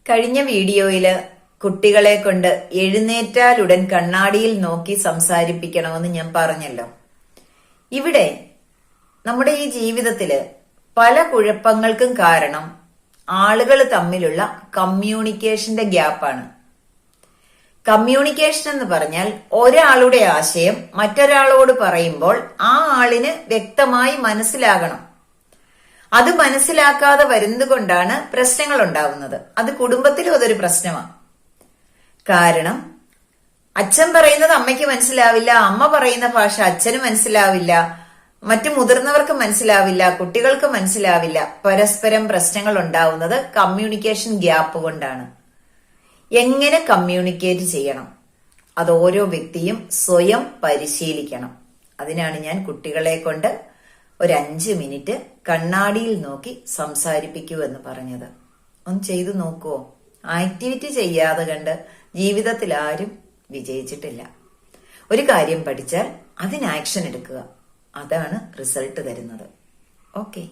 കഴിഞ്ഞ വീഡിയോയില് കുട്ടികളെ കൊണ്ട് എഴുന്നേറ്റാലുടൻ കണ്ണാടിയിൽ നോക്കി സംസാരിപ്പിക്കണമെന്ന് ഞാൻ പറഞ്ഞല്ലോ. ഇവിടെ നമ്മുടെ ഈ ജീവിതത്തില് പല കുഴപ്പങ്ങൾക്കും കാരണം ആളുകൾ തമ്മിലുള്ള കമ്മ്യൂണിക്കേഷന്റെ ഗ്യാപ്പാണ്. കമ്മ്യൂണിക്കേഷൻ എന്ന് പറഞ്ഞാൽ ഒരാളുടെ ആശയം മറ്റൊരാളോട് പറയുമ്പോൾ ആ ആളിന് വ്യക്തമായി മനസ്സിലാകണം. അത് മനസ്സിലാക്കാതെ വരുന്നതുകൊണ്ടാണ് പ്രശ്നങ്ങൾ ഉണ്ടാവുന്നത്. അത് കുടുംബത്തിലും അതൊരു പ്രശ്നമാണ്. കാരണം അച്ഛൻ പറയുന്നത് അമ്മയ്ക്ക് മനസ്സിലാവില്ല, അമ്മ പറയുന്ന ഭാഷ അച്ഛന് മനസ്സിലാവില്ല, മറ്റു മുതിർന്നവർക്ക് മനസ്സിലാവില്ല, കുട്ടികൾക്ക് മനസ്സിലാവില്ല. പരസ്പരം പ്രശ്നങ്ങൾ ഉണ്ടാവുന്നത് കമ്മ്യൂണിക്കേഷൻ ഗ്യാപ്പ് കൊണ്ടാണ്. എങ്ങനെ കമ്മ്യൂണിക്കേറ്റ് ചെയ്യണം, അത് ഓരോ വ്യക്തിയും സ്വയം പരിശീലിക്കണം. അതിനാണ് ഞാൻ കുട്ടികളെ കൊണ്ട് ഒരു 5 മിനിറ്റ് കണ്ണാടിയിൽ നോക്കി സംസാരിപ്പിക്കൂ എന്ന് പറഞ്ഞത്. ഒന്ന് ചെയ്തു നോക്കുവോ? ആക്ടിവിറ്റി ചെയ്യാതെ കണ്ട് ജീവിതത്തിൽ ആരും വിജയിച്ചിട്ടില്ല. ഒരു കാര്യം പഠിച്ചാൽ അതിന് ആക്ഷൻ എടുക്കുക, അതാണ് റിസൾട്ട് തരുന്നത്. ഓക്കെ.